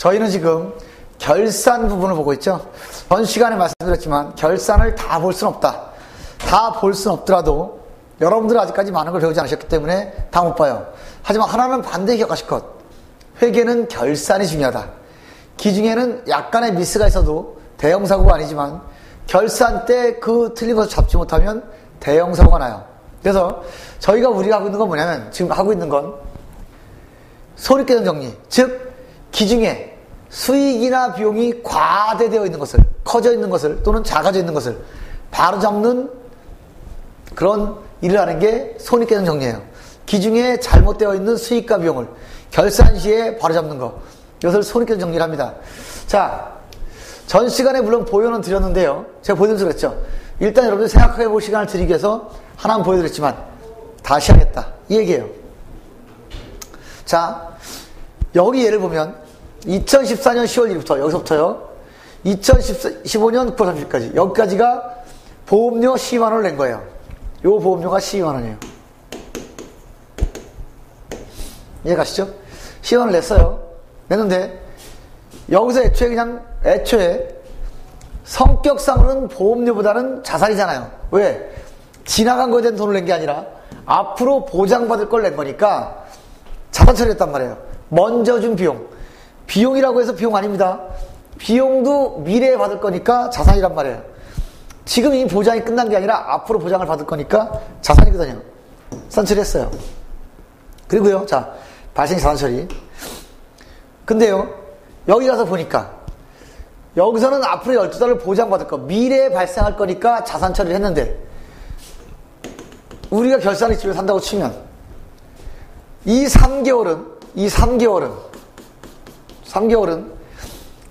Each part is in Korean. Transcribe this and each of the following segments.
저희는 지금 결산 부분을 보고 있죠. 전 시간에 말씀드렸지만 결산을 다 볼 수는 없다. 다 볼 수는 없더라도 여러분들은 아직까지 많은 걸 배우지 않으셨기 때문에 다 못 봐요. 하지만 하나는 반드시 기억하실 것. 회계는 결산이 중요하다. 기중에는 약간의 미스가 있어도 대형 사고가 아니지만 결산 때 그 틀린 것을 잡지 못하면 대형 사고가 나요. 그래서 우리가 하고 있는 건 뭐냐면, 지금 하고 있는 건 손익계산 정리, 즉 기중에 수익이나 비용이 과대되어 있는 것을, 커져 있는 것을 또는 작아져 있는 것을 바로잡는 그런 일을 하는 게 손익계산 정리예요. 기중에 잘못되어 있는 수익과 비용을 결산 시에 바로잡는 것, 이것을 손익계산 정리를 합니다. 자, 전 시간에 물론 보여는 드렸는데요, 제가 보여드려서 그랬죠. 일단 여러분들 생각해 볼 시간을 드리기 위해서 하나는 보여드렸지만 다시 하겠다, 이 얘기예요. 자, 여기 예를 보면 2014년 10월 1일부터 여기서부터요 2015년 9월 30일까지 여기까지가 보험료 12만원을 낸 거예요. 요 보험료가 12만원이에요. 이해가시죠? 12만원을 냈어요. 냈는데 여기서 애초에 성격상으로는 보험료보다는 자산이잖아요. 왜? 지나간 거에 대한 돈을 낸 게 아니라 앞으로 보장받을 걸 낸 거니까 자산 처리했단 말이에요. 먼저 준 비용이라고 해서 비용 아닙니다. 비용도 미래에 받을 거니까 자산이란 말이에요. 지금 이미 보장이 끝난 게 아니라 앞으로 보장을 받을 거니까 자산이거든요. 자산 처리했어요. 그리고요, 자, 발생 자산 처리. 근데요, 여기 가서 보니까 여기서는 앞으로 12달을 보장받을 거, 미래에 발생할 거니까 자산 처리를 했는데, 우리가 결산을 집에 산다고 치면 이 3개월은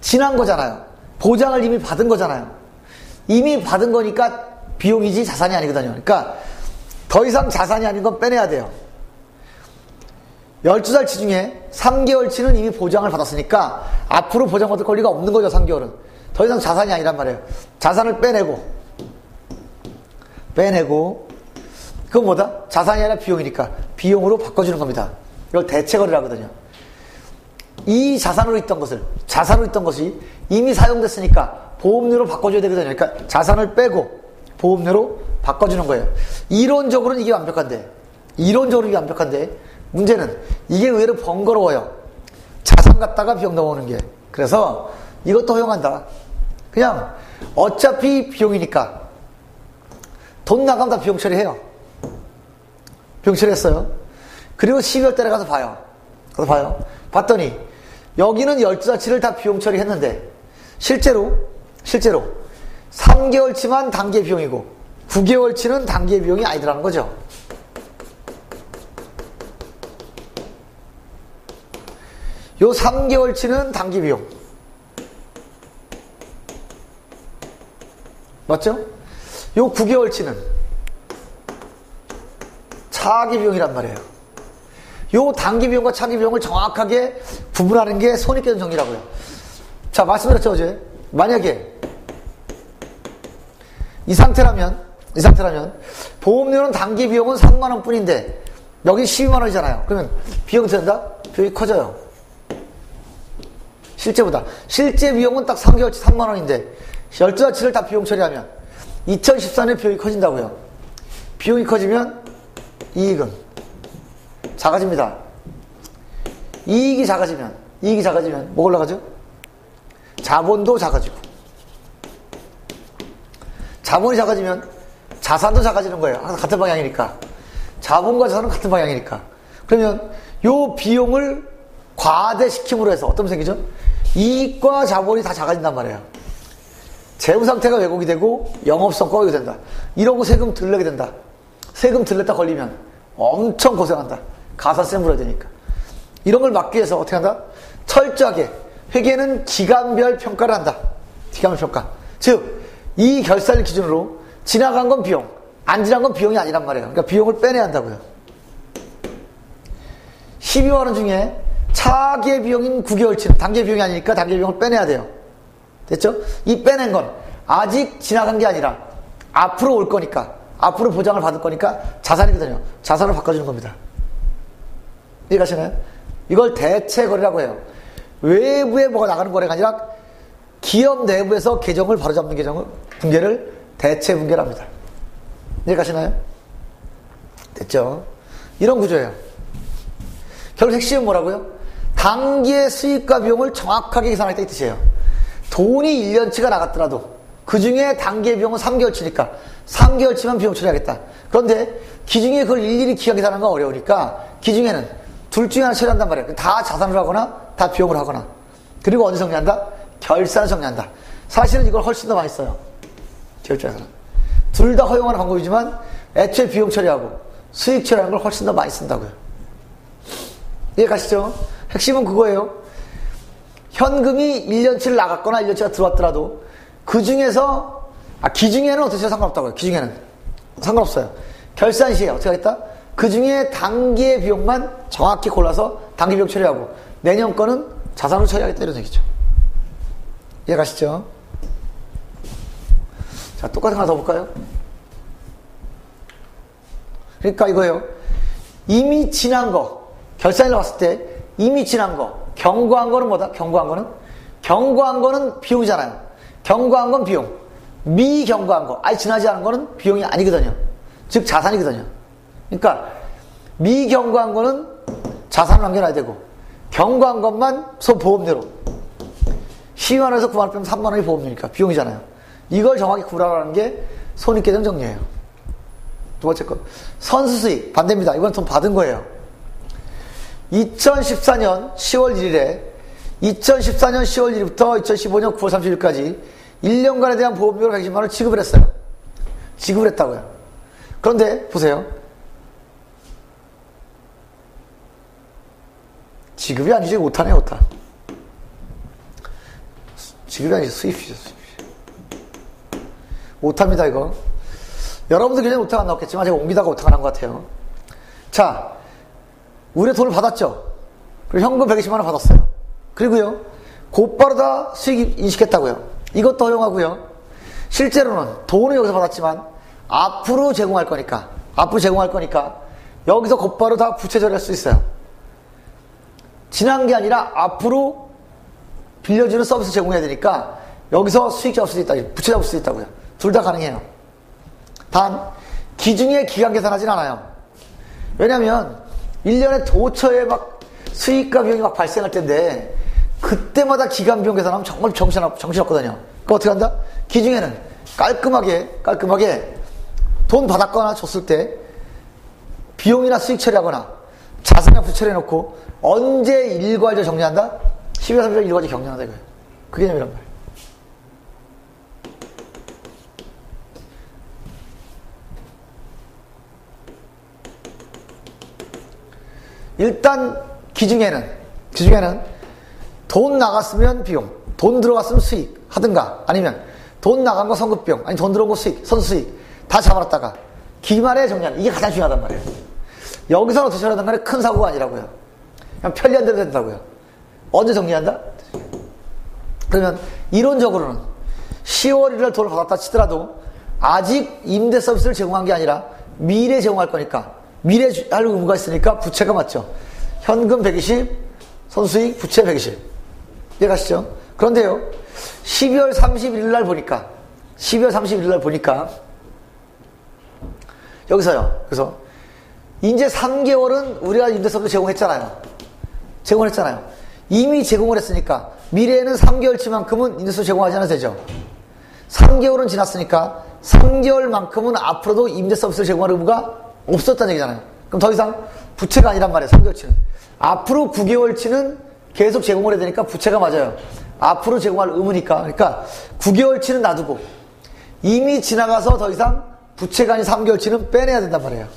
지난 거잖아요. 보장을 이미 받은 거잖아요. 이미 받은 거니까 비용이지 자산이 아니거든요. 그러니까 더 이상 자산이 아닌 건 빼내야 돼요. 12달치 중에 3개월치는 이미 보장을 받았으니까 앞으로 보장받을 권리가 없는 거죠. 3개월은 더 이상 자산이 아니란 말이에요. 자산을 빼내고 그건 뭐다? 자산이 아니라 비용이니까 비용으로 바꿔주는 겁니다. 이걸 대체거래를 하거든요. 이 자산으로 있던 것이 이미 사용됐으니까 보험료로 바꿔줘야 되거든요. 그러니까 자산을 빼고 보험료로 바꿔주는 거예요. 이론적으로는 이게 완벽한데 문제는 이게 의외로 번거로워요. 자산 갖다가 비용 넘어오는 게. 그래서 이것도 허용한다. 그냥 어차피 비용이니까 돈 나가면 다 비용 처리해요. 비용 처리했어요. 그리고 12월 달에 가서 봐요. 봤더니 여기는 12달치를 다 비용 처리했는데 실제로 3개월치만 단기 비용이고 9개월치는 단기 비용이 아니더라는 거죠. 요 3개월치는 단기 비용. 맞죠? 요 9개월치는 차기 비용이란 말이에요. 요 단기 비용과 차기 비용을 정확하게 구분하는 게 손익계산 정리라고요. 자, 말씀드렸죠, 어제. 만약에 이 상태라면 보험료는 단기 비용은 3만원 뿐인데 여기 12만원이잖아요. 그러면 비용이 된다? 비용이 커져요. 실제 비용은 딱 3개월치 3만원인데 12달치를 다 비용 처리하면 2014년에 비용이 커진다고요. 비용이 커지면 이익은 작아집니다. 이익이 작아지면 뭐가 올라가죠? 자본도 작아지고, 자본이 작아지면 자산도 작아지는 거예요. 항상 같은 방향이니까. 자본과 자산은 같은 방향이니까. 그러면 요 비용을 과대시킴으로 해서 어떤 생기죠? 이익과 자본이 다 작아진단 말이에요. 재무 상태가 왜곡이 되고 영업성과가 왜곡이 된다. 이러고 세금 덜 내게 된다. 세금 덜 냈다 걸리면 엄청 고생한다. 가산세 물어야 되니까. 이런 걸 막기 위해서 어떻게 한다? 철저하게 회계는 기간별 평가를 한다. 기간별 평가. 즉, 이 결산을 기준으로 지나간 건 비용, 안 지나간 건 비용이 아니란 말이에요. 그러니까 비용을 빼내야 한다고요. 12만원 중에 차기의 비용인 9개월치는 단기 비용이 아니니까 단기 비용을 빼내야 돼요. 됐죠? 이 빼낸 건 아직 지나간 게 아니라 앞으로 올 거니까, 앞으로 보장을 받을 거니까 자산이거든요. 자산을 바꿔주는 겁니다. 이해가시나요? 이걸 대체거래라고 해요. 외부에 뭐가 나가는 거래가 아니라 기업 내부에서 계정을 바로잡는 붕괴를 대체 붕괴를 합니다. 이해가시나요? 됐죠? 이런 구조예요. 결국 핵심은 뭐라고요? 단기의 수익과 비용을 정확하게 계산하겠다 이 뜻이에요. 돈이 1년치가 나갔더라도 그 중에 단기의 비용은 3개월치니까 3개월치만 비용 처리하겠다. 그런데 기중에 그걸 일일이 기간 계산하는 건 어려우니까 기중에는 둘 중에 하나 처리한단 말이에요. 다 자산을 하거나 다 비용을 하거나. 그리고 언제 정리한다? 결산을 정리한다. 사실은 이걸 훨씬 더 많이 써요. 계획자에서는. 둘 다 허용하는 방법이지만 애초에 비용 처리하고 수익 처리하는 걸 훨씬 더 많이 쓴다고요. 이해 가시죠? 핵심은 그거예요. 현금이 1년치를 나갔거나 1년치가 들어왔더라도 그 중에서 기중에는 어떻게 상관없다고요. 기중에는 상관없어요. 결산 시에 어떻게 하겠다? 그 중에 단기의 비용만 정확히 골라서 단기 비용 처리하고 내년 거는 자산으로 처리하겠다 이런 얘기죠. 이해 가시죠? 자, 똑같은 거 하나 더 볼까요? 그러니까 이거예요. 이미 지난 거, 결산일로 봤을 때 이미 지난 거, 경고한 거는 뭐다? 경고한 거는 비용이잖아요. 경고한 건 비용. 미경고한 거, 아예 지나지 않은 거는 비용이 아니거든요. 즉 자산이거든요. 그러니까 미경고한 거는 자산을 남겨놔야 되고 경고한 것만 소보험료로 12만 원에서 9만 원 빼면 3만 원이 보험료니까 비용이잖아요. 이걸 정확히 구분하라는 게 손익계정 정리예요. 두 번째 거 선수수익 반대입니다. 이건 돈 받은 거예요. 2014년 10월 1일에 2014년 10월 1일부터 2015년 9월 30일까지 1년간에 대한 보험료를 120만 원을 지급을 했어요. 지급을 했다고요. 그런데 보세요. 지급이 아니지 오타네 오타. 지급이 아니지 수입이죠. 오타입니다 이거. 여러분들 그냥 오타가 안 나왔겠지만 제가 옮기다가 오타가 난 것 같아요. 자, 우리가 돈을 받았죠. 그리고 현금 120만 원 받았어요. 그리고요 곧바로 다 수익 인식했다고요. 이것도 허용하고요. 실제로는 돈은 여기서 받았지만 앞으로 제공할 거니까 여기서 곧바로 다 부채 처리할 수 있어요. 지난 게 아니라 앞으로 빌려주는 서비스 제공해야 되니까 여기서 수익 잡을 수 있다, 부채 잡을 수 있다고요. 둘 다 가능해요. 단 기중에 기간 계산하진 않아요. 왜냐하면 1년에 도처에 막 수익과 비용이 막 발생할 텐데 그때마다 기간 비용 계산하면 정말 정신없거든요. 그거 어떻게 한다? 기중에는 깔끔하게 돈 받았거나 줬을 때 비용이나 수익 처리하거나 자산이나 부채 처리해놓고 언제 일괄적으로 정리한다? 12월 30일 일괄적으로 정리한다 이거예요. 그 개념이란 말이에요. 일단 기중에는 돈 나갔으면 비용, 돈 들어갔으면 수익 하든가 아니면 돈 나간 거 선급비용, 아니 돈 들어온 거 수익, 선수익 다 잡아놨다가 기말에 정리하는 이게 가장 중요하단 말이에요. 여기서는 어떻게 처리하든 간에 큰 사고가 아니라고요. 그냥 편리한 대로 된다고요. 언제 정리한다? 그러면 이론적으로는 10월 1일 돈을 받았다 치더라도 아직 임대 서비스를 제공한 게 아니라 미래 제공할 거니까 미래 할 의무가 있으니까 부채가 맞죠. 현금 120, 선수익, 부채 120. 이해가시죠? 그런데요, 12월 31일 날 보니까, 여기서요, 그래서, 이제 3개월은 우리가 임대 서비스 제공했잖아요. 이미 제공을 했으니까, 미래에는 3개월치만큼은 임대 서비스 제공하지 않아도 되죠. 3개월은 지났으니까, 3개월만큼은 앞으로도 임대 서비스를 제공할 의무가 없었다는 얘기잖아요. 그럼 더 이상 부채가 아니란 말이에요. 3개월치는. 앞으로 9개월치는 계속 제공을 해야 되니까 부채가 맞아요. 앞으로 제공할 의무니까. 그러니까 9개월치는 놔두고 이미 지나가서 더 이상 부채가 아닌 3개월치는 빼내야 된단 말이에요.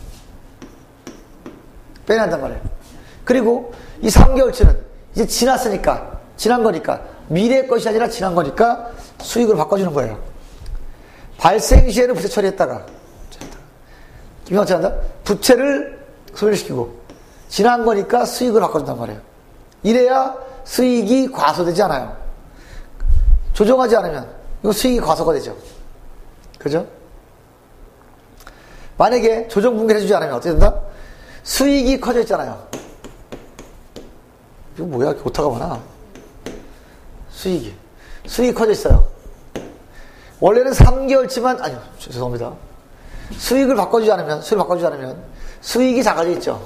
그리고 이 3개월치는 이제 지난 거니까 미래의 것이 아니라 지난 거니까 수익으로 바꿔주는 거예요. 발생 시에는 부채 처리했다가 어떻게 한다? 부채를 소멸시키고 지난 거니까 수익을 바꿔준단 말이에요. 이래야 수익이 과소되지 않아요. 조정하지 않으면 이거 수익이 과소가 되죠. 그죠? 만약에 조정 붕괴를 해주지 않으면 어떻게 된다? 수익이 커져 있잖아요. 이거 뭐야? 이렇게 오타가 많아. 수익이 커져 있어요. 원래는 3개월치만, 아니요, 죄송합니다. 수익을 바꿔주지 않으면 수익이 작아져 있죠.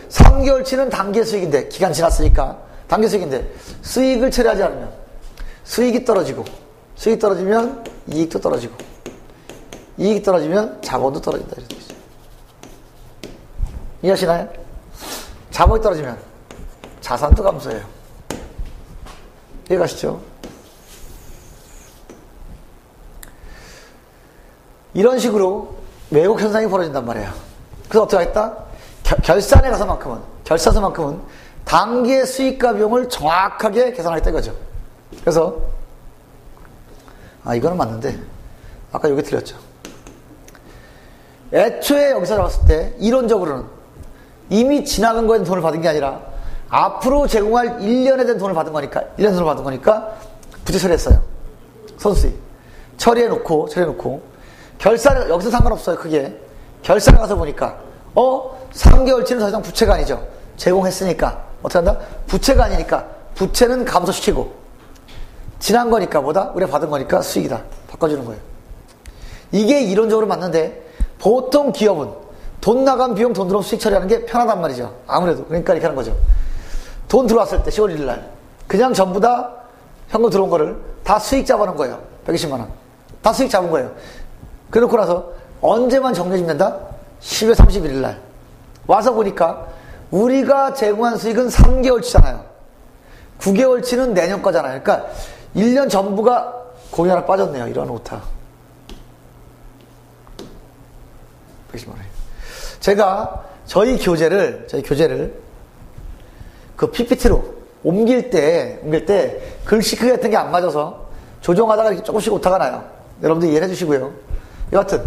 3개월치는 단기 수익인데, 기간 지났으니까 단기 수익인데, 수익을 처리하지 않으면 수익이 떨어지고, 수익이 떨어지면 이익도 떨어지고, 이익이 떨어지면 자본도 떨어진다. 이런 뜻이죠. 이해하시나요? 자본이 떨어지면 자산도 감소해요. 이해가시죠? 이런 식으로 왜곡 현상이 벌어진단 말이에요. 그래서 어떻게 하겠다? 결산에 가서만큼은 단기의 수익과 비용을 정확하게 계산하겠다 이거죠. 그래서 이거는 맞는데 아까 여기 틀렸죠. 애초에 여기서 나왔을 때 이론적으로는 이미 지나간 거에 돈을 받은 게 아니라 앞으로 제공할 1년에 대한 돈을 받은 거니까 1년 돈을 받은 거니까 부채 처리했어요. 선수익 처리해놓고 결산에 여기서 상관없어요. 크게 결산에 가서 보니까 3개월치는 더 이상 부채가 아니죠. 제공했으니까 어떻게 한다? 부채가 아니니까 부채는 감소시키고 지난 거니까 뭐다? 우리가 받은 거니까 수익이다. 바꿔주는 거예요. 이게 이론적으로 맞는데 보통 기업은 돈 나간 비용 돈 들어온 수익 처리하는 게 편하단 말이죠. 아무래도 그러니까 이렇게 하는 거죠. 돈 들어왔을 때 10월 1일 날 그냥 전부 다 현금 들어온 거를 다 수익 잡아놓은 거예요. 120만 원 다 수익 잡은 거예요. 그래놓고 나서 언제만 정리해주면 된다? 10월 31일 날 와서 보니까 우리가 제공한 수익은 3개월치잖아요. 9개월치는 내년 거잖아요. 그러니까 1년 전부가 공이 하나 빠졌네요. 이런 오타. 120만 원. 제가 저희 교재를 그 PPT로 옮길 때 글씨 크기 같은 게 안 맞아서 조정하다가 이렇게 조금씩 오타가 나요. 여러분들 이해해 주시고요. 여하튼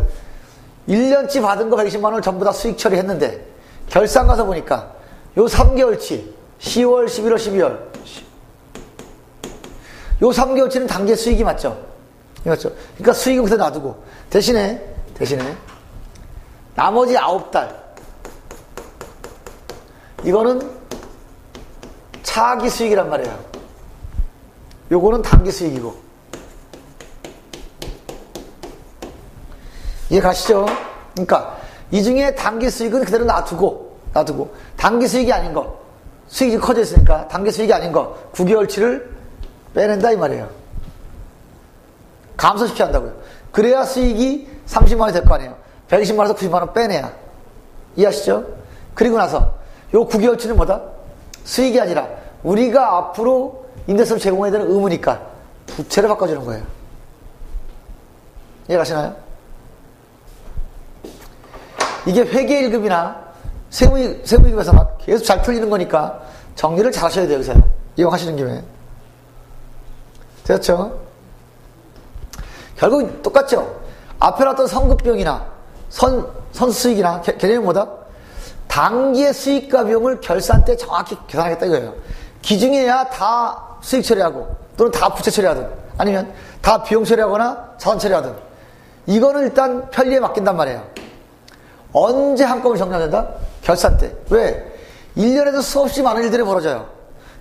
1년치 받은 거 120만 원을 전부 다 수익 처리했는데 결산 가서 보니까 요 3개월치 10월, 11월, 12월 요 3개월치는 단계 수익이 맞죠? 그러니까 수익은 그대로 놔두고 대신에 나머지 9달 이거는 차기 수익이란 말이에요. 요거는 단기 수익이고 이해 가시죠? 그러니까 이 중에 단기 수익은 그대로 놔두고 단기 수익이 아닌 거 수익이 커져 있으니까 단기 수익이 아닌 거 9개월치를 빼낸다 이 말이에요. 감소시켜야 한다고요. 그래야 수익이 30만 원이 될 거 아니에요. 120만 원에서 90만 원 빼내야. 이해하시죠? 그리고 나서 요 9개월치는 뭐다? 수익이 아니라 우리가 앞으로 임대차 제공해야 되는 의무니까 부채를 바꿔주는 거예요. 이해가시나요? 이게 회계일급이나 세무일급에서 막 계속 잘 풀리는 거니까 정리를 잘 하셔야 돼요. 여기서요. 이용하시는 김에. 됐죠? 결국 똑같죠? 앞에 나왔던 선급비용이나 선수익이나 개념이 뭐다? 단기의 수익과 비용을 결산 때 정확히 계산하겠다 이거예요. 기중에야 다 수익 처리하고 또는 다 부채 처리하든 아니면 다 비용 처리하거나 자산 처리하든 이거는 일단 편리에 맡긴단 말이에요. 언제 한꺼번에 정리하면 된다? 결산 때. 왜? 1년에도 수없이 많은 일들이 벌어져요.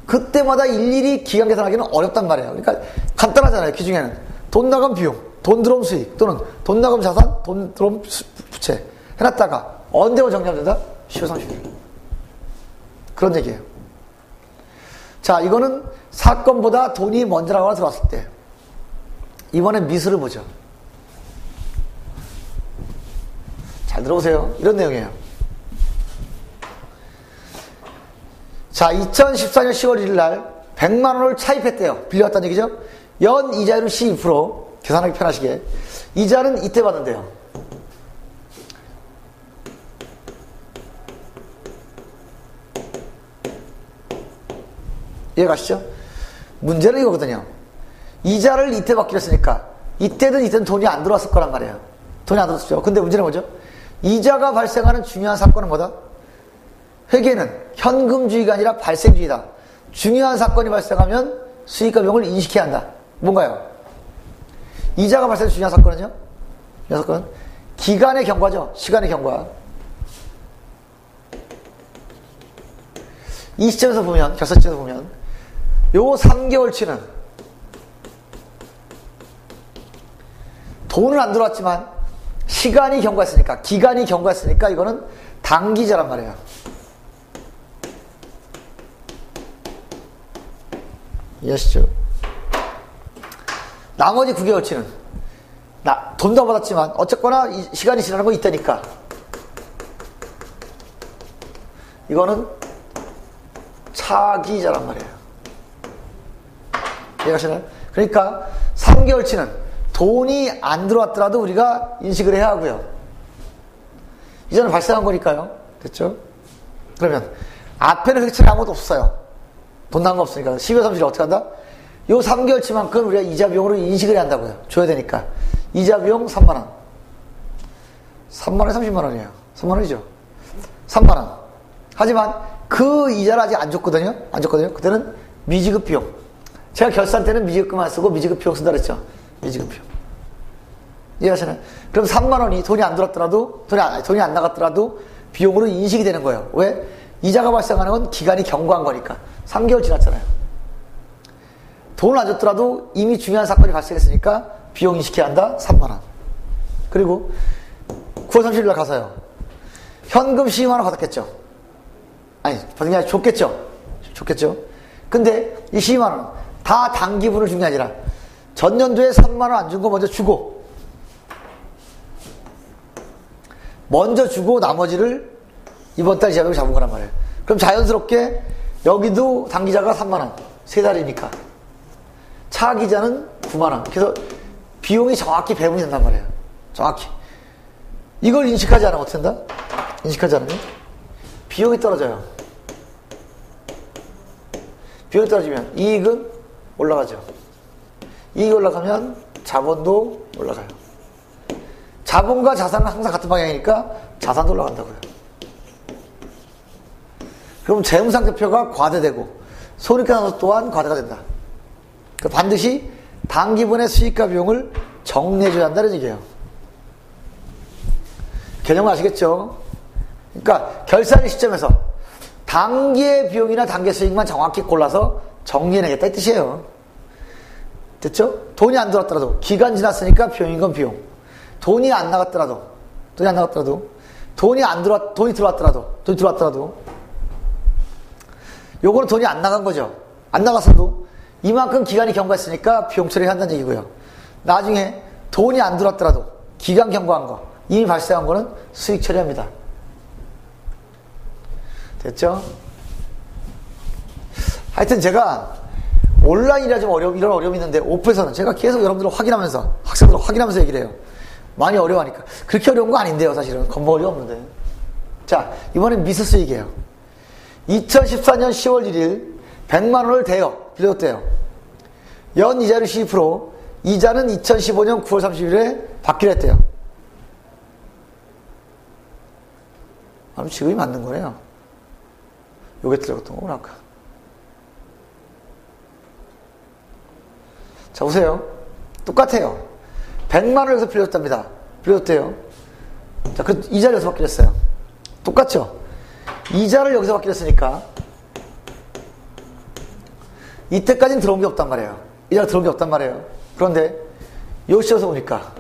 그때마다 일일이 기간 계산하기는 어렵단 말이에요. 그러니까 간단하잖아요. 기중에는 돈 나간 비용, 돈 들어온 수익 또는 돈 나간 자산, 돈 들어온 부채 해놨다가 언제 정리하면 된다? 10월 30일. 그런 얘기예요. 자, 이거는 사건보다 돈이 먼저라고 하나 들어왔을 때 이번엔 미수를 보죠. 잘 들어오세요. 이런 내용이에요. 자, 2014년 10월 1일 날 100만 원을 차입했대요. 빌려왔다는 얘기죠. 연 이자율은 12%. 계산하기 편하시게. 이자는 이때 받는대요. 이해가시죠? 문제는 이거거든요. 이자를 이때 받기로 했으니까 이때는 돈이 안 들어왔을 거란 말이에요. 돈이 안 들어왔죠. 근데 문제는 뭐죠? 이자가 발생하는 중요한 사건은 뭐다? 회계는 현금주의가 아니라 발생주의다. 중요한 사건이 발생하면 수익과 비용을 인식해야 한다. 뭔가요? 이자가 발생하는 중요한 사건은요? 이 사건은 기간의 경과죠. 시간의 경과. 이 시점에서 보면, 결산 시점에서 보면 요 3개월치는 돈은 안 들어왔지만 시간이 경과했으니까, 기간이 경과했으니까 이거는 단기자란 말이에요. 이해하시죠? 나머지 9개월치는 돈도 안 받았지만 어쨌거나 이 시간이 지나는 거 있다니까 이거는 차기자란 말이에요. 이해가시나요? 그러니까 3개월치는 돈이 안 들어왔더라도 우리가 인식을 해야 하고요. 이전에 발생한 거니까요. 됐죠? 그러면 앞에는 획득이 아무것도 없어요. 돈 난 거 없으니까. 12월 30일 어떻게 한다? 요 3개월치만큼 우리가 이자 비용으로 인식을 해야 한다고요. 줘야 되니까. 이자 비용 3만원. 3만원에 30만원이에요. 3만원이죠. 3만원. 하지만 그 이자를 아직 안 줬거든요. 안 줬거든요. 그때는 미지급 비용. 제가 결산 때는 미지급만 쓰고 미지급 비용 쓴다 그랬죠. 미지급 비용. 이해하시나요? 그럼 3만원이 돈이 안 들었더라도, 돈이 안 나갔더라도 비용으로 인식이 되는 거예요. 왜? 이자가 발생하는 건 기간이 경과한 거니까. 3개월 지났잖아요. 돈을 안 줬더라도 이미 중요한 사건이 발생했으니까 비용 인식해야 한다. 3만원. 그리고 9월 30일 날 가서요. 현금 12만원 받았겠죠. 아니, 받은 게 아니라 줬겠죠. 근데 이 12만원 다 단기분을 준 게 아니라 전년도에 3만원 안 준 거 먼저 주고 나머지를 이번 달 이자비용을 잡은 거란 말이에요. 그럼 자연스럽게 여기도 단기자가 3만원 3달이니까 차기자는 9만원. 그래서 비용이 정확히 배분이 된단 말이에요. 정확히. 이걸 인식하지 않으면 어떻게 된다? 인식하지 않으면 비용이 떨어져요. 비용이 떨어지면 이익은 올라가죠. 이익이 올라가면 자본도 올라가요. 자본과 자산은 항상 같은 방향이니까 자산도 올라간다고요. 그럼 재무상태표가 과대되고 손익계산서 또한 과대가 된다. 그러니까 반드시 단기분의 수익과 비용을 정리해줘야 한다는 얘기예요. 개념을 아시겠죠? 그러니까 결산의 시점에서 단기의 비용이나 단기의 수익만 정확히 골라서 정리해내겠다 이 뜻이에요. 됐죠? 돈이 안 들어왔더라도 기간 지났으니까 비용인 건 비용. 돈이 나갔더라도 돈이 들어왔더라도 요거는 돈이 안 나간 거죠. 안 나갔어도 이만큼 기간이 경과했으니까 비용 처리한다는 얘기고요. 나중에 돈이 안 들어왔더라도 기간 경과한 거 이미 발생한 거는 수익 처리합니다. 됐죠? 하여튼 제가 온라인이라 좀 이런 어려움이 있는데 오프에서는 제가 계속 여러분들을 확인하면서 학생들을 확인하면서 얘기를 해요. 많이 어려워하니까. 그렇게 어려운 거 아닌데요, 사실은. 겁먹을 리 없는데. 자, 이번엔 미수 수익이에요. 2014년 10월 1일 100만 원을 빌려줬대요. 연 이자율 12%, 이자는 2015년 9월 30일에 받기로 했대요. 그럼 지금이 맞는 거네요. 요게 틀렸던 거구나, 아까. 자, 보세요. 똑같아요. 100만 원을 여기서 빌려줬답니다. 빌려줬대요. 자, 그 이자를 여기서 받기로 했어요. 똑같죠? 이자를 여기서 받기로 했으니까 이때까지는 들어온 게 없단 말이에요. 이자가 들어온 게 없단 말이에요. 그런데 요 시점에서 보니까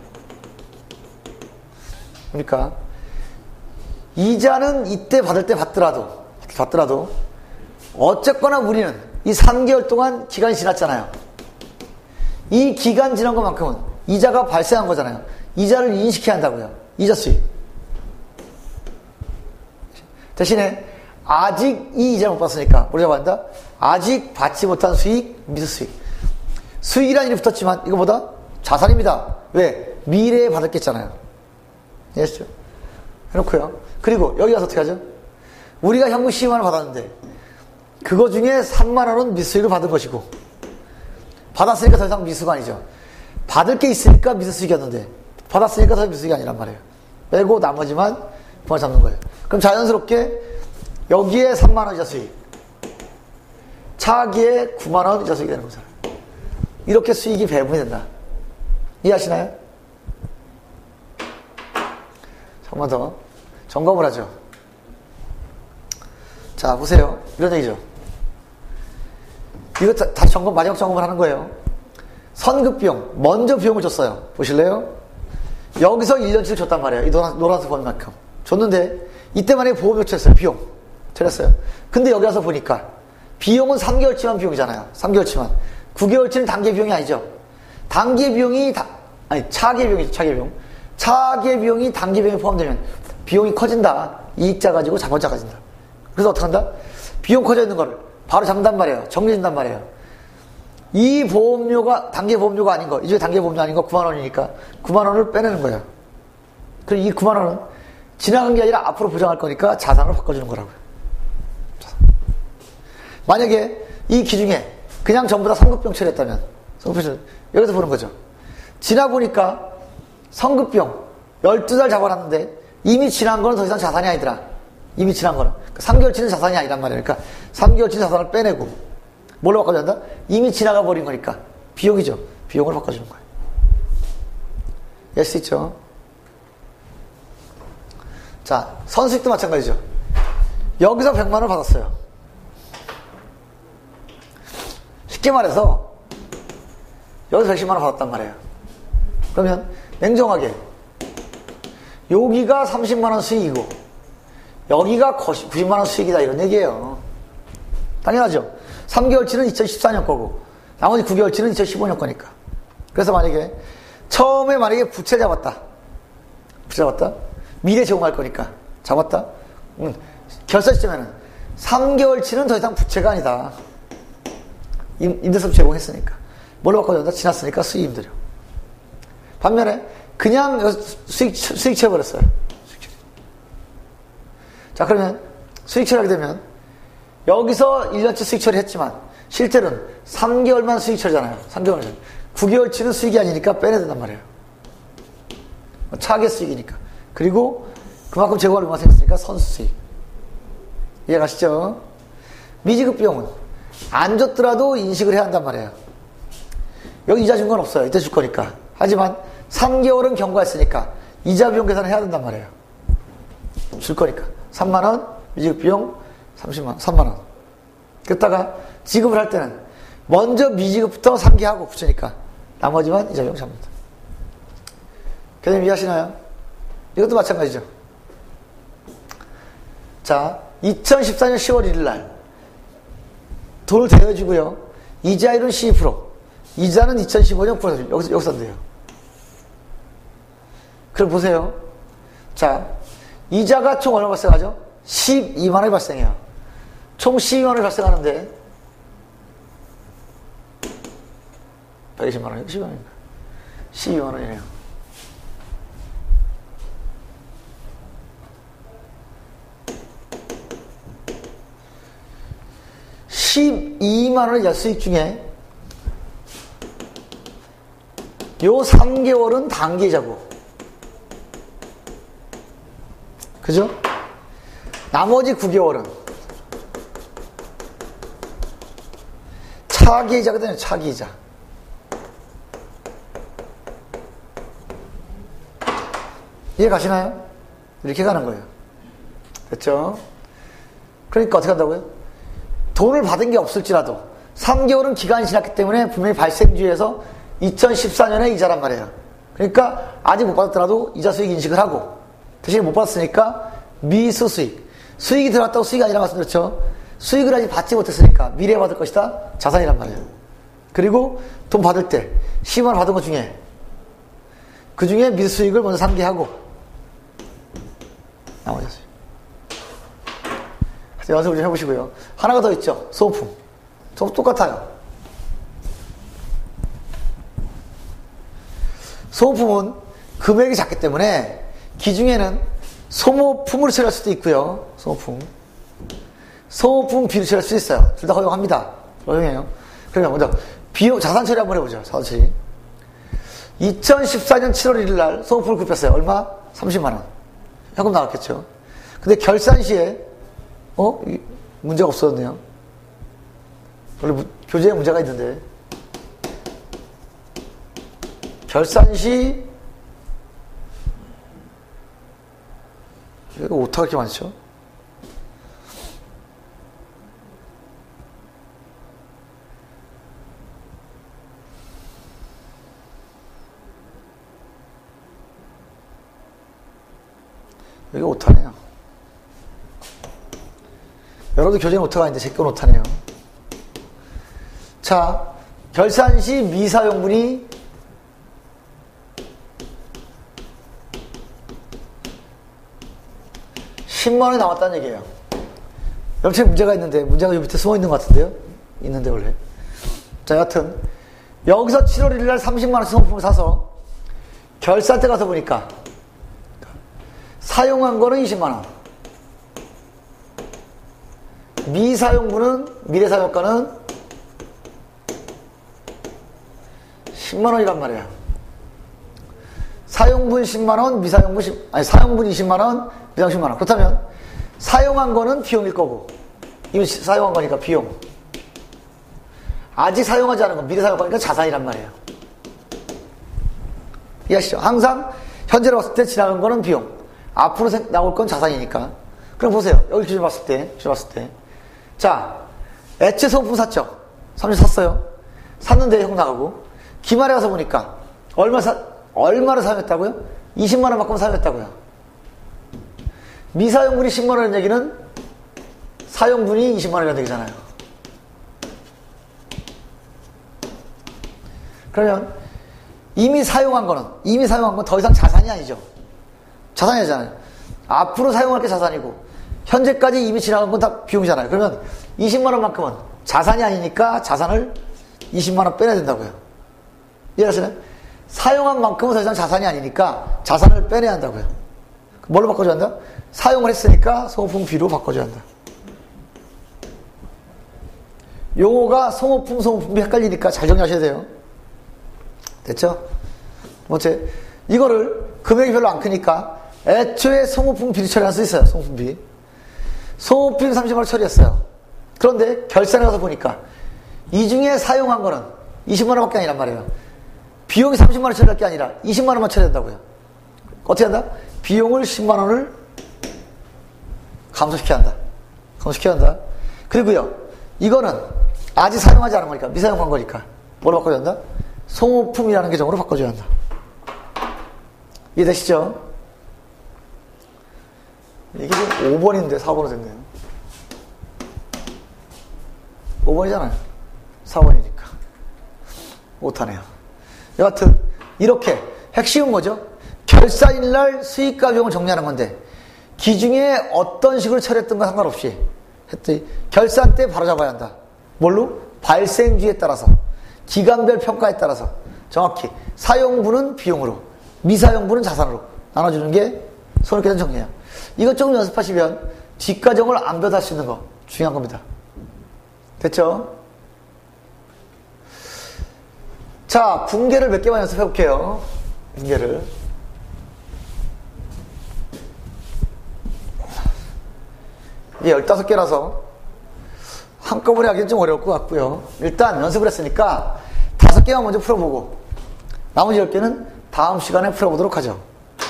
이자는 이때 받을 때 받더라도 어쨌거나 우리는 이 3개월 동안 기간이 지났잖아요. 이 기간 지난 것만큼은 이자가 발생한 거잖아요. 이자를 인식해야 한다고요. 이자 수익. 대신에 아직 이 이자를 못 받았으니까 뭐라고 한다? 아직 받지 못한 수익, 미수 수익. 수익이라는 이름이 붙었지만 이거보다 자산입니다. 왜? 미래에 받을 게 있잖아요. 이해하시죠? 해놓고요. 그리고 여기 가서 어떻게 하죠? 우리가 현금 12만 원 받았는데 그거 중에 3만 원은 미수수익을 받은 것이고 받았으니까 더 이상 미수가 아니죠. 받을 게 있으니까 미수수익이었는데 받았으니까 더 미수수익이 아니란 말이에요. 빼고 나머지만 그만 잡는 거예요. 그럼 자연스럽게 여기에 3만 원 이자 수익, 차기에 9만 원 이자 수익이 되는 거잖아요. 이렇게 수익이 배분이 된다. 이해하시나요? 조금만 더 점검을 하죠. 자, 보세요. 이런 얘기죠. 이거 다시 마지막 점검을 하는 거예요. 선급비용, 먼저 비용을 줬어요. 보실래요? 여기서 1년치를 줬단 말이에요. 이 노란색 범위만큼. 줬는데, 이때 만약에 보험 요청했어요. 비용. 드렸어요. 근데 여기 와서 보니까, 비용은 3개월치만 비용이잖아요. 3개월치만. 9개월치는 단기 비용이 아니죠. 단기 비용이, 차기 비용이죠. 차기 비용. 차기 비용이 단기 비용에 포함되면, 비용이 커진다. 이익자 가지고 자본자 가진다. 그래서 어떻게 한다? 비용 커져 있는 거를 바로 잡는단 말이에요. 정리해준단 말이에요. 이 보험료가 단기 보험료가 아닌 거, 이제 단기 보험료 아닌 거 9만 원이니까 9만 원을 빼내는 거예요. 그리고 이 9만 원은 지나간 게 아니라 앞으로 보장할 거니까 자산으로 바꿔주는 거라고요. 만약에 이 기중에 그냥 전부 다 성급병 처리했다면, 여기서 보는 거죠. 지나 보니까 성급병 12달 잡아놨는데 이미 지난 거는 더 이상 자산이 아니더라. 이미 지난 거는. 3개월치는 자산이 아니란 말이에요. 그러니까 3개월치 자산을 빼내고 뭘로 바꿔줘야 한다? 이미 지나가 버린 거니까 비용이죠. 비용으로 바꿔주는 거예요. 이해할 수 있죠? 자, 선수익도 마찬가지죠. 여기서 100만 원을 받았어요. 쉽게 말해서 여기서 110만 원 받았단 말이에요. 그러면 냉정하게 여기가 30만 원 수익이고 여기가 90만 원 수익이다 이런 얘기예요. 당연하죠. 3개월치는 2014년 거고 나머지 9개월치는 2015년 거니까. 그래서 만약에 처음에 만약에 부채 잡았다. 미래 제공할 거니까 잡았다. 결산 시점에는 3개월치는 더 이상 부채가 아니다. 임대수업 제공했으니까. 뭘로 바꿔준다? 지났으니까 수익이 힘들어. 반면에 그냥 수익 처리해버렸어요. 자, 그러면 수익 처리하게 되면 여기서 1년치 수익 처리했지만 실제로는 3개월만 수익 처리잖아요. 3개월만. 9개월치는 수익이 아니니까 빼내야 된단 말이에요. 차계 수익이니까. 그리고 그만큼 재고할 의무가 생겼으니까 선수 수익. 이해가시죠? 미지급 비용은 안 줬더라도 인식을 해야 한단 말이에요. 여기 이자 준 건 없어요. 이때 줄 거니까. 하지만 3개월은 경과했으니까 이자 비용 계산을 해야 된단 말이에요. 줄 거니까. 3만원, 미지급 비용 3만원. 그랬다가 지급을 할 때는 먼저 미지급부터 상기하고 붙이니까 나머지만 이자 비용 잡는다. 개념 이해하시나요? 이것도 마찬가지죠. 자, 2014년 10월 1일 날 돈을 대여주고요. 이자율은 12%. 이자는 2015년 9%. 여기서 안 돼요. 그럼 보세요. 자, 이자가 총 얼마 발생하죠? 12만 원이 발생해요. 총 12만 원이 발생하는데 120만 원이요? 12만 원인가? 12만 원이네요. $12만 수익 중에 요 3개월은 단기이자고, 그죠? 나머지 9개월은 차기이자거든요. 차기이자. 이해 가시나요? 이렇게 가는 거예요. 됐죠? 그러니까 어떻게 한다고요? 돈을 받은 게 없을지라도 3개월은 기간이 지났기 때문에 분명히 발생주의에서 2014년에 이자란 말이에요. 그러니까 아직 못 받았더라도 이자 수익 인식을 하고, 대신에 못 받았으니까 미수 수익. 수익이 들어갔다고 수익이 아니라 말씀드렸죠. 수익을 아직 받지 못했으니까 미래에 받을 것이다. 자산이란 말이에요. 그리고 돈 받을 때 10만 원 받은 것 중에 그 중에 미수 수익을 먼저 상기하고 나머지 수익. 연습을 좀 해보시고요. 하나가 더 있죠. 소모품. 똑같아요. 소모품은 금액이 작기 때문에 기중에는 소모품으로 처리할 수도 있고요. 소모품 비로 처리할 수 있어요. 둘 다 허용합니다. 허용해요. 그러면 먼저 비용 자산 처리 한번 해보죠. 자산 처리. 2014년 7월 1일 날 소모품을 급했어요. 얼마? 30만 원. 현금 나왔겠죠. 근데 결산 시에 문제가 없었네요. 원래 교재에 문제가 있는데. 결산 시, 이거 오타가 이렇게 많죠? 여기 오타네요. 여러분도 교재는 오타가 있는데 제 건 오타네요. 자, 결산 시 미사용분이 $100,000원이 나왔다는 얘기예요. 여러분, 문제가 있는데, 문제가 여기 밑에 숨어 있는 것 같은데요? 있는데, 원래. 자, 여하튼, 여기서 7월 1일 날 30만원 소모품을 사서, 결산 때 가서 보니까, 사용한 거는 20만원. 미사용분은, 미래사용가는 10만원이란 말이에요. 사용분 10만원, 미사용분 사용분 20만원, 미사용 10만원. 그렇다면, 사용한 거는 비용일 거고, 이미 사용한 거니까 비용. 아직 사용하지 않은 건 미래 사용 거니까 자산이란 말이에요. 이해하시죠? 항상 현재로 봤을 때 지나간 거는 비용, 앞으로 나올 건 자산이니까. 그럼 보세요. 여기 기준 봤을 때. 자, 액체 소모품 샀죠? 30 샀어요. 샀는데 형 나가고, 기말에 가서 보니까, 얼마를 사용했다고요? 20만원만큼 사용했다고요. 미사용분이 10만원이라는 얘기는 사용분이 20만원이라는 얘기잖아요. 그러면 이미 사용한 건 더 이상 자산이 아니죠. 자산이 아니잖아요. 앞으로 사용할 게 자산이고 현재까지 이미 지나간 건 다 비용이잖아요. 그러면 20만원만큼은 자산이 아니니까 자산을 20만원 빼내야 된다고요. 이해하시나요? 사용한 만큼은 더 이상 자산이 아니니까 자산을 빼내야 한다고요. 뭘로 바꿔줘야 한다? 사용을 했으니까 소모품 B로 바꿔줘야 한다. 용어가 소모품 B 헷갈리니까 잘 정리하셔야 돼요. 됐죠? 뭐지? 이거를 금액이 별로 안 크니까 애초에 소모품 B를 처리할 수 있어요. 소모품 B. 소모품 30만원 처리했어요. 그런데 결산에 가서 보니까 이 중에 사용한 거는 20만원밖에 아니란 말이에요. 비용이 30만원 처리할 게 아니라 20만원만 처리한다고요. 어떻게 한다? 비용을 10만원을 감소시켜야 한다. 그리고요, 이거는 아직 사용하지 않은 거니까, 미사용한 거니까, 뭐로 바꿔줘야 한다? 소모품이라는 계정으로 바꿔줘야 한다. 이해되시죠? 이게 지금 5번인데 4번으로 됐네요. 5번이잖아요. 4번이니까. 못하네요. 여하튼, 이렇게, 핵심은 뭐죠? 결산일날 수익과 비용을 정리하는 건데, 기중에 어떤 식으로 처리했던 건 상관없이 했더니 결산 때 바로 잡아야 한다. 뭘로? 발생주에 따라서, 기간별 평가에 따라서 정확히 사용분은 비용으로, 미사용분은 자산으로 나눠주는 게 손익계산 정리예요. 이것 조금 연습하시면 뒷과정을 안 배워할 수 있는 거 중요한 겁니다. 됐죠? 자, 분계를 몇 개만 연습해 볼게요. 분계를. 이게 15개라서 한꺼번에 하기는 좀 어려울 것 같고요. 일단 연습을 했으니까 5개만 먼저 풀어보고 나머지 10개는 다음 시간에 풀어보도록 하죠.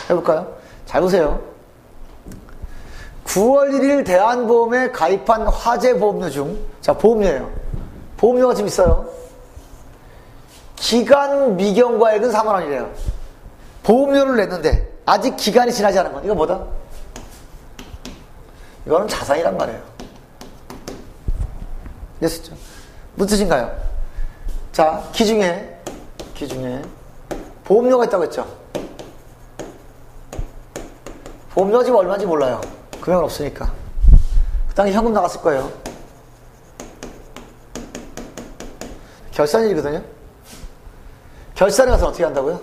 해볼까요? 잘 보세요. 9월 1일 대한보험에 가입한 화재보험료 중, 자, 보험료예요. 보험료가 지금 있어요. 기간 미경과액은 4만원이래요. 보험료를 냈는데 아직 기간이 지나지 않은 건 이거 뭐다? 이거는 자산이란 말이에요. 됐었죠? 무슨 뜻인가요? 자, 기중에 보험료가 있다고 했죠? 보험료가 지금 얼마인지 몰라요. 금액은 없으니까. 그 당시 현금 나갔을 거예요. 결산일이거든요? 결산에 가서 어떻게 한다고요?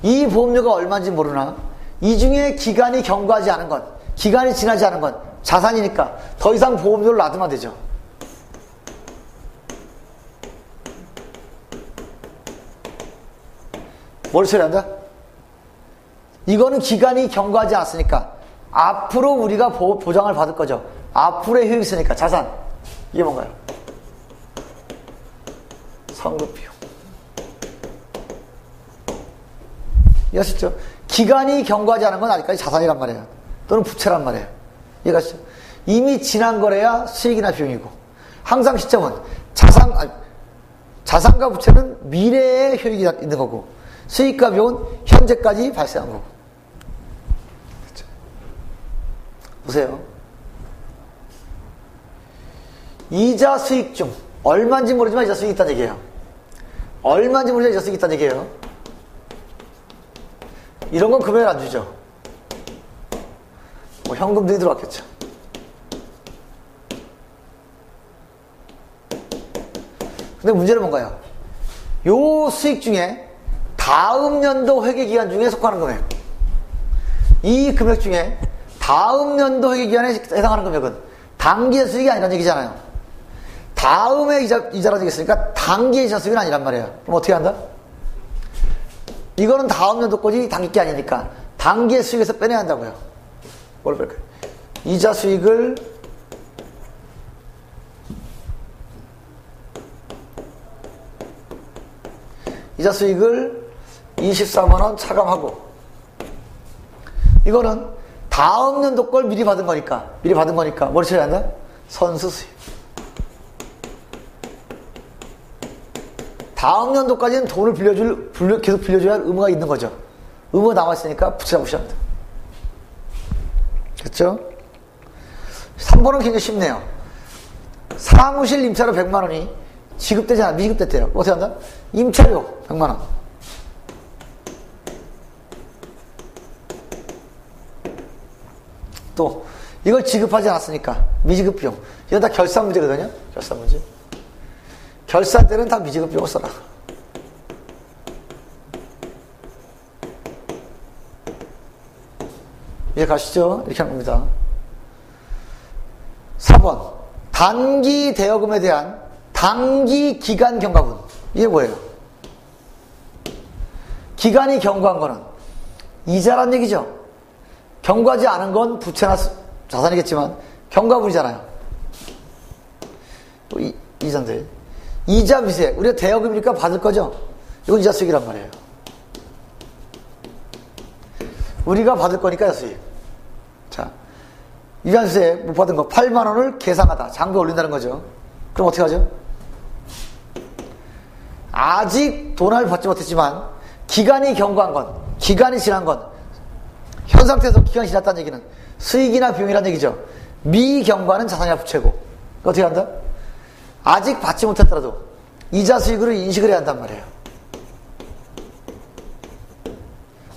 이 보험료가 얼마인지 모르나 이 중에 기간이 경과하지 않은 건, 기간이 지나지 않은 건 자산이니까 더 이상 보험료를 놔두면 되죠. 뭘 처리한다? 이거는 기간이 경과하지 않았으니까 앞으로 우리가 보장을 받을 거죠. 앞으로의 효익이 있으니까 자산. 이게 뭔가요? 선급비용. 이해하셨죠? 기간이 경과하지 않은 건 아직까지 자산이란 말이에요. 또는 부채란 말이에요. 이해가시죠? 이미 지난 거래야 수익이나 비용이고, 항상 시점은 자산과 부채는 미래의 효익이 있는 거고, 수익과 비용은 현재까지 발생한 거고. 보세요. 이자 수익 중 얼마인지 모르지만 이자 수익이 있다는 얘기예요. 얼마인지 모르지만 이자 수익이 있다는 얘기예요. 이런 건 금액을 안 주죠. 뭐 현금들이 들어왔겠죠. 근데 문제는 뭔가요? 요 수익 중에 다음 연도 회계기간 중에 속하는 금액, 이 금액 중에 다음 연도 회계기간에 해당하는 금액은 당기의 수익이 아니라는 얘기잖아요. 다음에 이자라는 얘기했으니까 단기의 이자 수익은 아니란 말이에요. 그럼 어떻게 한다? 이거는 다음 연도 거지 단기 게 아니니까 단기의 수익에서 빼내야 한다고요. 뭘 뺄까요? 이자 수익을 이자 수익을 24만원 차감하고, 이거는 다음 연도 걸 미리 받은 거니까 뭘 쳐야 한다? 선수 수익. 다음 연도까지는 돈을 계속 빌려줘야 할 의무가 있는 거죠. 의무가 남아있으니까 붙여잡으셔야 합니다. 그렇죠? 3번은 굉장히 쉽네요. 사무실 임차료 100만원이 지급되잖아. 미지급됐대요. 어떻게 한다? 임차료 100만원. 또 이걸 지급하지 않았으니까 미지급 비용. 이건 다 결산 문제거든요. 결산 문제. 결산 때는 다 미지급 비용을 써라. 이해 가시죠? 이렇게 하는 겁니다. 4번 단기 대여금에 대한 단기 기간 경과분. 이게 뭐예요? 기간이 경과한 거는 이자란 얘기죠. 경과하지 않은 건 부채나 자산이겠지만 경과분이잖아요. 이자인데 이자 미세, 우리가 대여금이니까 받을 거죠. 이건 이자 수익이란 말이에요. 우리가 받을 거니까 수익. 자, 위안수에 못 받은 거 8만원을 계상하다, 장부에 올린다는 거죠. 그럼 어떻게 하죠? 아직 돈을 받지 못했지만 기간이 경과한 건, 기간이 지난 건, 현 상태에서 기간이 지났다는 얘기는 수익이나 비용이라는 얘기죠. 미경과는 자산이나 부채고, 어떻게 한다? 아직 받지 못했더라도 이자 수익으로 인식을 해야 한단 말이에요.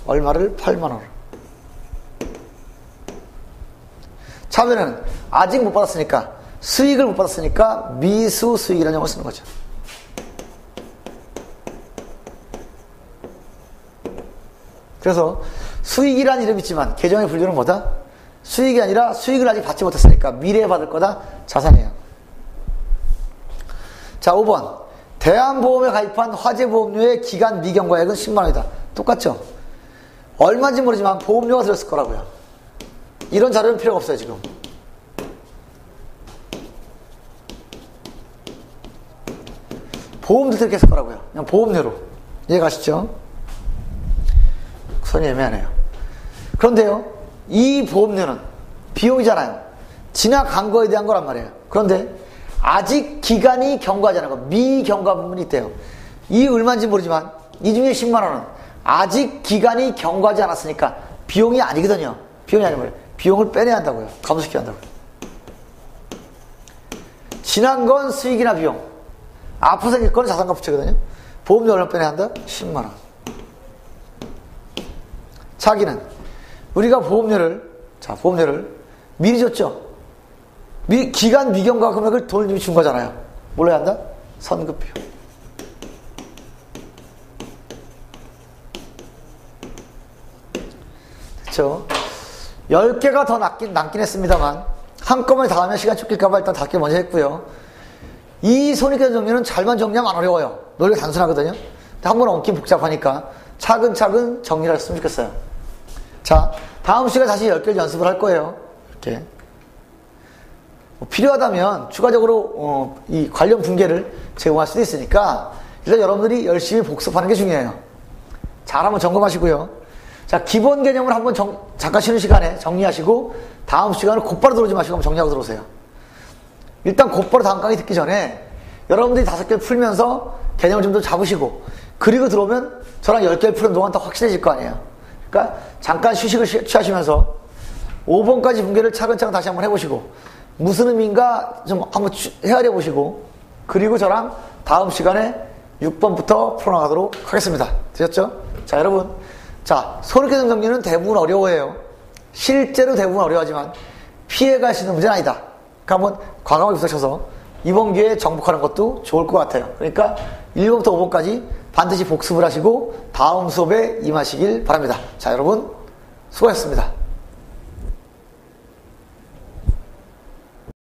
얼마를? 8만원을. 차면은 아직 못 받았으니까, 수익을 못 받았으니까 미수 수익이라는 용어를 쓰는 거죠. 그래서 수익이란 이름이 있지만 계정의 분류는 뭐다? 수익이 아니라 수익을 아직 받지 못했으니까 미래에 받을 거다. 자산이에요. 자, 5번 대한보험에 가입한 화재보험료의 기간 미경과액은 10만원이다. 똑같죠? 얼마인지 모르지만 보험료가 들었을 거라고요. 이런 자료는 필요가 없어요. 지금 보험도 들게 했을 거라고요. 그냥 보험료로. 이해 가시죠? 손이 애매하네요. 그런데요, 이 보험료는 비용이잖아요. 지나간 거에 대한 거란 말이에요. 그런데 아직 기간이 경과하지 않은 거, 미경과 부분이 있대요. 이 얼마인지 모르지만 이 중에 10만원은 아직 기간이 경과하지 않았으니까 비용이 아니거든요. 비용이 아니면 비용을 빼내야 한다고요. 감소시켜야 한다고요. 지난 건 수익이나 비용, 앞으로 생길 건 자산과 부채거든요. 보험료 얼마 빼내야 한다? 10만원. 자기는 우리가 보험료를 미리 줬죠. 기간 미경과 금액을 돈을 이미 준 거잖아요. 뭘 해야 한다? 선급 비용. 됐죠? 10개가 더 남긴 했습니다만 한꺼번에 다 하면 시간 쫓길까봐 일단 5개 먼저 했고요. 이 손익계산 정리는 잘만 정리하면 안 어려워요. 논리가 단순하거든요. 근데 한 번 엉키면 복잡하니까 차근차근 정리를 했으면 좋겠어요. 자, 다음 시간에 다시 10개를 연습을 할 거예요. 이렇게. 필요하다면 추가적으로 이 관련 분계를 제공할 수도 있으니까 일단 여러분들이 열심히 복습하는 게 중요해요. 잘 한번 점검하시고요. 자, 기본 개념을 한번 잠깐 쉬는 시간에 정리하시고 다음 시간을 곧바로 들어오지 마시고 한번 정리하고 들어오세요. 일단 곧바로 다음 강의 듣기 전에 여러분들이 5개를 풀면서 개념을 좀 더 잡으시고 그리고 들어오면 저랑 10개를 푸는 동안 더 확실해질 거 아니에요. 그러니까 잠깐 휴식을 취하시면서 5번까지 분계를 차근차근 다시 한번 해보시고 무슨 의미인가 좀 한번 헤아려 보시고 그리고 저랑 다음 시간에 6번부터 풀어나가도록 하겠습니다. 되셨죠? 자, 여러분. 자, 손익계산 정리는 대부분 어려워해요. 실제로 대부분 어려워하지만 피해갈 수 있는 문제는 아니다. 그러니까 한번 과감하게 분석해서 이번 기회에 정복하는 것도 좋을 것 같아요. 그러니까 1번부터 5번까지 반드시 복습을 하시고 다음 수업에 임하시길 바랍니다. 자, 여러분 수고하셨습니다.